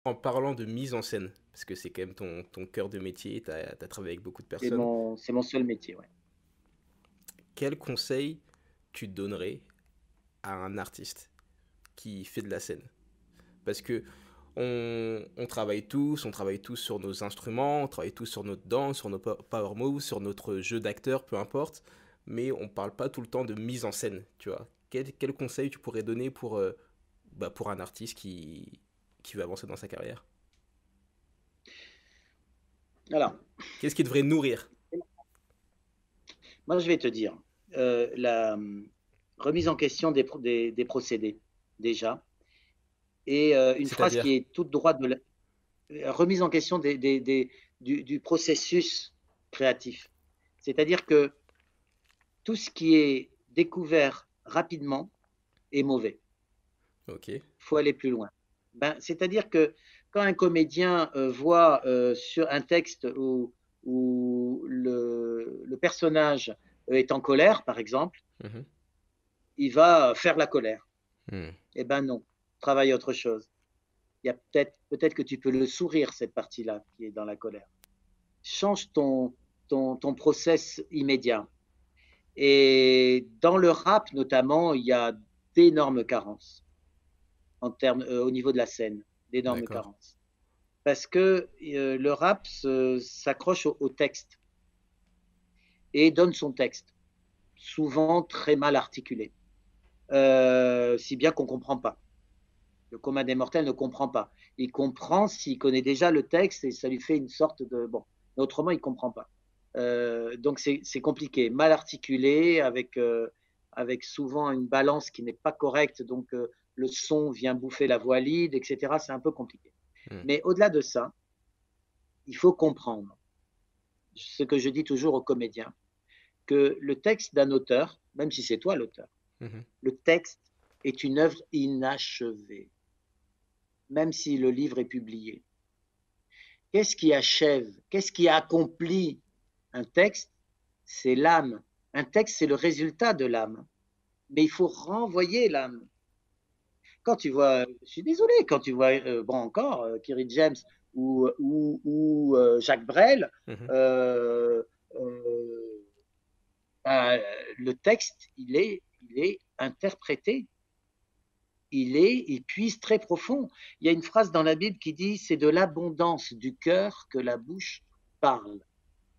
En parlant de mise en scène, parce que c'est quand même ton cœur de métier, tu as travaillé avec beaucoup de C'est personnes, mon seul métier, ouais. quel conseil tu donnerais à un artiste qui fait de la scène? Parce que on travaille tous sur nos instruments, on travaille tous sur notre danse, sur nos power moves, sur notre jeu d'acteur, peu importe, mais on parle pas tout le temps de mise en scène, tu vois. Quel conseil tu pourrais donner pour un artiste qui veut avancer dans sa carrière? Alors, Qu'est-ce qui devrait nourrir? moi, je vais te dire, la remise en question des procédés, déjà, et une phrase qui C'est-à-dire? est toute droite de la remise en question du processus créatif. C'est-à-dire que tout ce qui est découvert rapidement est mauvais. Ok. Il faut aller plus loin. Ben, c'est-à-dire que quand un comédien voit sur un texte où le personnage est en colère, par exemple, Mhm. il va faire la colère. Hmm. Eh ben non, travaille autre chose. Il y a peut-être que tu peux le sourire, cette partie-là qui est dans la colère. Change ton process immédiat. Et dans le rap, notamment, il y a d'énormes carences au niveau de la scène, d'énormes D'accord. carences. Parce que le rap s'accroche au texte et donne son texte, souvent très mal articulé, si bien qu'on ne comprend pas. Le commun des mortels ne comprend pas. Il comprend s'il connaît déjà le texte et ça lui fait une sorte de... Bon, mais autrement, il ne comprend pas. Donc c'est compliqué, mal articulé, avec souvent une balance qui n'est pas correcte, donc le son vient bouffer la voix lead, etc. C'est un peu compliqué. Hmm. Mais au-delà de ça, il faut comprendre ce que je dis toujours aux comédiens, que le texte d'un auteur, même si c'est toi l'auteur, Mhm. le texte est une œuvre inachevée, même si le livre est publié. Qu'est-ce qui achève, qu'est-ce qui accomplit un texte? C'est l'âme. Un texte, c'est le résultat de l'âme. Mais il faut renvoyer l'âme. Quand tu vois, je suis désolé, quand tu vois, bon encore, Kerry James ou Jacques Brel, Mhm. euh, euh, le texte, il est interprété, il puise très profond. Il y a une phrase dans la Bible qui dit, c'est de l'abondance du cœur que la bouche parle.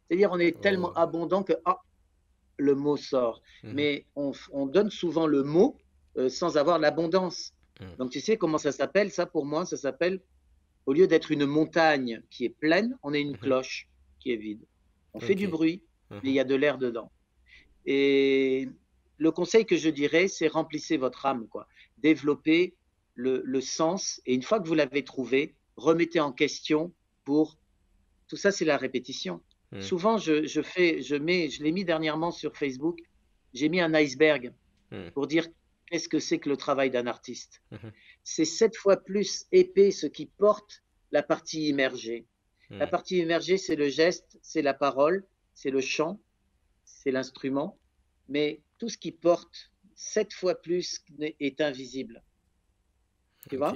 C'est-à-dire, on est tellement Oh. abondant que le mot sort. Mhm. Mais on donne souvent le mot sans avoir l'abondance. Mhm. Donc, tu sais comment ça s'appelle? Ça, pour moi, ça s'appelle, au lieu d'être une montagne qui est pleine, on est une Mhm. cloche qui est vide. On fait Ok. du bruit, mais il Mhm. y a de l'air dedans. Et le conseil que je dirais, c'est remplissez votre âme, quoi. Développez le sens. Et une fois que vous l'avez trouvé, remettez en question pour tout ça, c'est la répétition. Mhm. Souvent, je l'ai mis dernièrement sur Facebook, j'ai mis un iceberg Mhm. pour dire qu'est-ce que c'est que le travail d'un artiste. Mhm. C'est 7 fois plus épais ce qui porte la partie immergée. La Mhm. partie immergée, c'est le geste, c'est la parole, c'est le chant, c'est l'instrument, mais tout ce qui porte 7 fois plus est invisible, tu Ok. vois.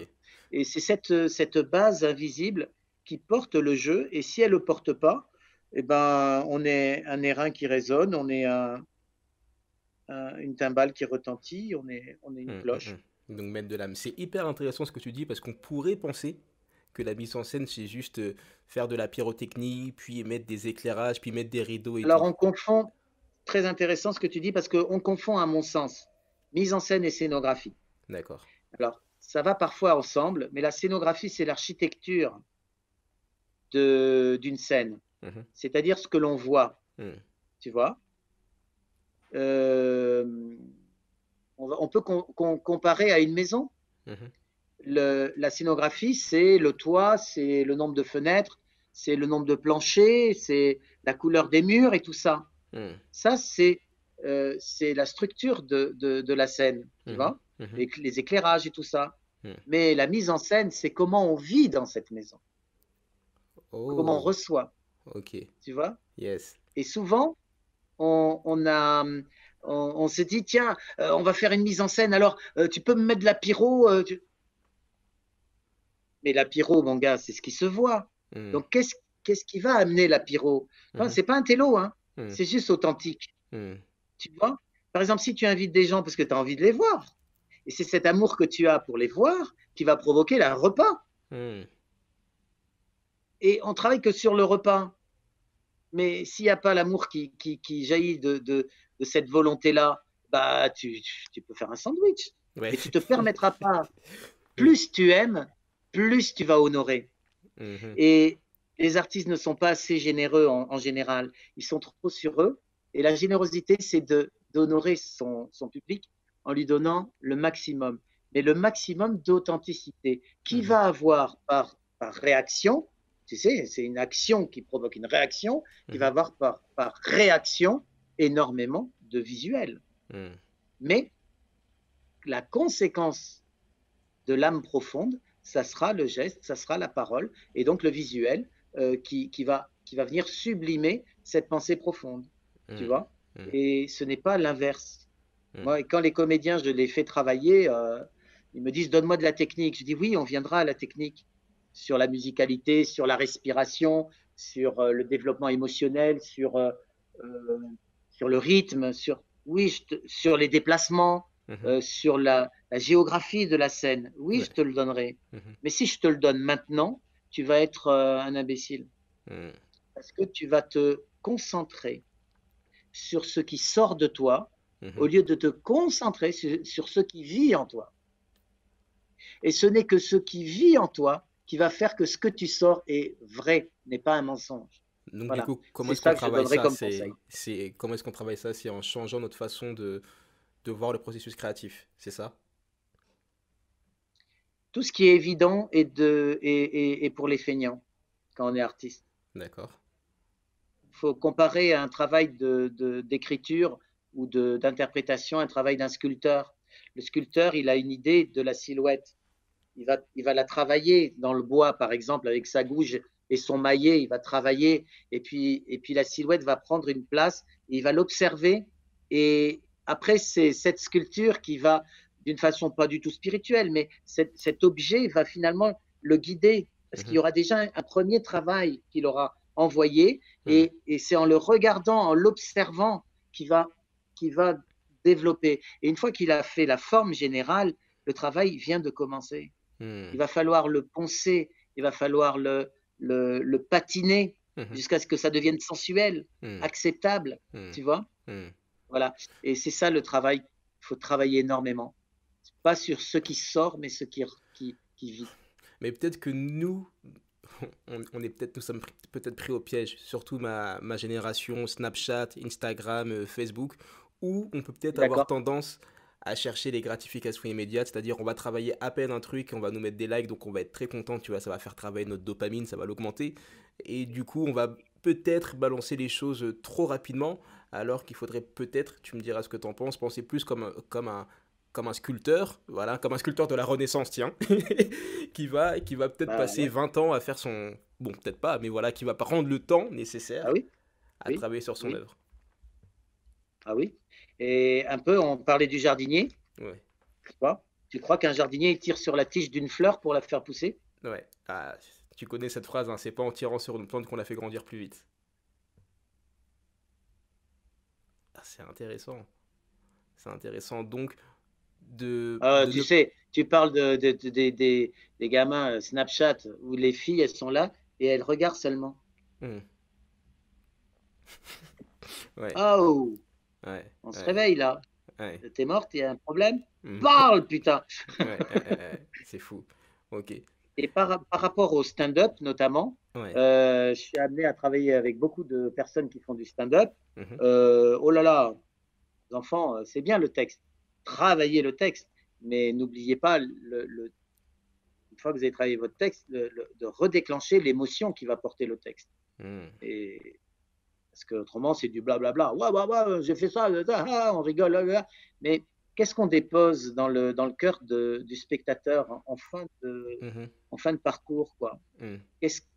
Et c'est cette base invisible qui porte le jeu, et si elle ne le porte pas, eh ben, on est un airain qui résonne, on est une timbale qui retentit, on est une Mhm. cloche. Mhm. Donc mettre de l'âme. C'est hyper intéressant ce que tu dis parce qu'on pourrait penser que la mise en scène c'est juste faire de la pyrotechnie, puis mettre des éclairages, puis mettre des rideaux et Alors tout. on confond, très intéressant ce que tu dis, parce qu'on confond à mon sens mise en scène et scénographie. D'accord. Alors ça va parfois ensemble, mais la scénographie, c'est l'architecture d'une scène, Mhm. c'est-à-dire ce que l'on voit, Mhm. tu vois. Euh, on peut comparer à une maison. Mhm. La scénographie, c'est le toit, c'est le nombre de fenêtres, c'est le nombre de planchers, c'est la couleur des murs et tout ça. Mhm. Ça, c'est la structure de la scène, tu Mhm. vois, Mhm. les éclairages et tout ça. Mhm. Mais la mise en scène, c'est comment on vit dans cette maison, comment on Oh, reçoit, ok. tu vois. Yes. Et souvent, on s'est dit, tiens, on va faire une mise en scène, alors tu peux me mettre de la pyro. Mais la pyro, mon gars, c'est ce qui se voit. Hmm. Donc, qu'est-ce qui va amener la pyro? Enfin, Mhm. c'est pas un télo, hein. Hmm. C'est juste authentique. Hmm. Tu vois? Par exemple, si tu invites des gens parce que tu as envie de les voir, et c'est cet amour que tu as pour les voir qui va provoquer le repas. Hmm. Et on travaille que sur le repas. Mais s'il n'y a pas l'amour qui jaillit de cette volonté-là, bah, tu peux faire un sandwich. Ouais. Mais tu ne te permettras pas. Oui. Plus tu aimes, plus tu vas honorer. Mhm. Et les artistes ne sont pas assez généreux en général. Ils sont trop sur eux. Et la générosité, c'est d'honorer son public en lui donnant le maximum. Mais le maximum d'authenticité qui Mhm. va avoir par réaction, tu sais, c'est une action qui provoque une réaction, qui va Mhm. avoir par réaction énormément de visuels. Hmm. Mais la conséquence de l'âme profonde, ça sera le geste, ça sera la parole, et donc le visuel qui va venir sublimer cette pensée profonde, tu Hmm. vois. Hmm. Et ce n'est pas l'inverse. Hmm. Moi, quand les comédiens, je les fais travailler, ils me disent, donne-moi de la technique. Je dis, oui, on viendra à la technique, sur la musicalité, sur la respiration, sur le développement émotionnel, euh, sur le rythme, oui, sur les déplacements, Mhm. sur la géographie de la scène. Oui, Ouais. je te le donnerai. Mhm. Mais si je te le donne maintenant, tu vas être un imbécile. Hmm. Parce que tu vas te concentrer sur ce qui sort de toi au Mhm. lieu de te concentrer sur ce qui vit en toi. Et ce n'est que ce qui vit en toi qui va faire que ce que tu sors est vrai, n'est pas un mensonge. Donc du Voilà. coup, comment C'est est-ce qu'on ça que je travaille donnerais ça? comme conseil. Comment est-ce qu'on travaille ça? C'est en changeant notre façon de voir le processus créatif, c'est ça? Tout ce qui est évident est pour les feignants quand on est artiste. D'accord. Il faut comparer un travail d'écriture ou d'interprétation à un travail d'un sculpteur. Le sculpteur, il a une idée de la silhouette. Il va la travailler dans le bois, par exemple, avec sa gouge et son maillet. Il va travailler et puis la silhouette va prendre une place. Et il va l'observer. Et après, c'est cette sculpture qui va, d'une façon pas du tout spirituelle, mais cet objet va finalement le guider parce qu'il y Mhm. aura déjà un premier travail qu'il aura envoyé. Hmm. Et c'est en le regardant, en l'observant, qu'il va développer. Et une fois qu'il a fait la forme générale, le travail vient de commencer. Il Hmm. va falloir le poncer, il va falloir le patiner Mhm. jusqu'à ce que ça devienne sensuel, Hmm. acceptable, Hmm. tu vois. Hmm. Voilà. Et c'est ça le travail. Il faut travailler énormément. Pas sur ce qui sort, mais ce qui vit. Mais peut-être que nous, on est peut-être, nous sommes peut-être pris au piège, surtout ma génération, Snapchat, Instagram, Facebook, où on peut peut-être avoir D'accord. tendance à chercher les gratifications immédiates, c'est-à-dire on va travailler à peine un truc, on va nous mettre des likes, donc on va être très content, tu vois, ça va faire travailler notre dopamine, ça va l'augmenter, et du coup on va peut-être balancer les choses trop rapidement, alors qu'il faudrait peut-être, tu me diras ce que tu en penses, penser plus comme un sculpteur, voilà, comme un sculpteur de la Renaissance, tiens, qui va peut-être Bah, passer ouais. 20 ans à faire son... Bon, peut-être pas, mais voilà, qui va prendre le temps Ah nécessaire oui, à oui, travailler sur son oui, œuvre. ah oui. Et un peu, on parlait du jardinier. Ouais, Tu crois qu'un jardinier il tire sur la tige d'une fleur pour la faire pousser? ouais. Ah, tu connais cette phrase, hein, c'est pas en tirant sur une plante qu'on la fait grandir plus vite. Ah, c'est intéressant. C'est intéressant donc de Tu ne... sais, tu parles des gamins Snapchat où les filles, elles sont là et elles regardent seulement. Hmm. Ouais, Oh, ouais, on se ouais, réveille là. ouais. T'es morte, il y a un problème? Hmm. Parle, putain! Ouais, c'est fou. Ok. Et par rapport au stand-up, notamment, Ouais. je suis amené à travailler avec beaucoup de personnes qui font du stand-up. Mhm. Oh là là, les enfants, c'est bien le texte. Travaillez le texte, mais n'oubliez pas, une fois que vous avez travaillé votre texte, de redéclencher l'émotion qui va porter le texte. Hmm. Et, parce qu'autrement, c'est du blablabla. Ouais, ouais, ouais, j'ai fait ça, on rigole. Mais qu'est-ce qu'on dépose dans le cœur du spectateur Mhm. en fin de parcours, quoi? Hmm.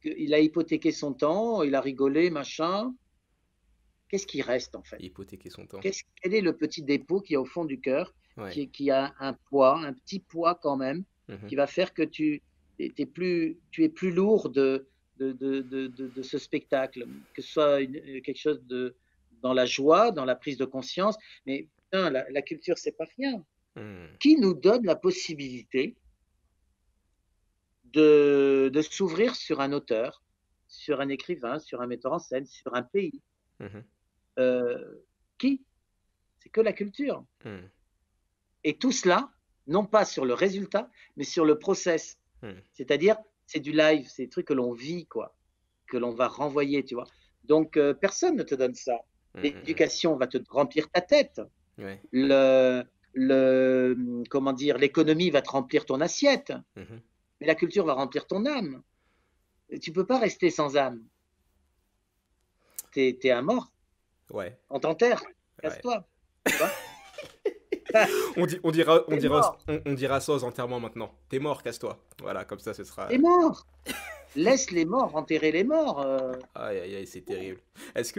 Il a hypothéqué son temps, il a rigolé, machin. Qu'est-ce qui reste, en fait? Hypothéquer son temps. Quel est le petit dépôt qui est au fond du cœur, Ouais. qui a un poids, un petit poids quand même, Mhm. qui va faire que tu es plus lourd de ce spectacle, que ce soit quelque chose dans la joie, dans la prise de conscience. Mais putain, la culture, c'est pas rien. Hmm. Qui nous donne la possibilité de s'ouvrir sur un auteur, sur un écrivain, sur un metteur en scène, sur un pays? Mhm. euh, Qui? C'est que la culture. Hmm. Et tout cela, non pas sur le résultat, mais sur le process. Hmm. C'est-à-dire, c'est du live, c'est des trucs que l'on vit, quoi, que l'on va renvoyer, tu vois. Donc, personne ne te donne ça. Hmm. Hmm. L'éducation va te remplir ta tête. Ouais. Comment dire, l'économie va te remplir ton assiette. Mhm. Mais la culture va remplir ton âme. Tu peux pas rester sans âme. T'es un mort. Ouais. On t'enterre. Ouais. Casse-toi. Tu vois. On T'es dira, mort. on dira ça aux enterrements maintenant. T'es mort, casse-toi. Voilà, comme ça, ce T'es sera. mort. Laisse les morts enterrer les morts. Aïe, aïe, aïe, c'est terrible. Est-ce que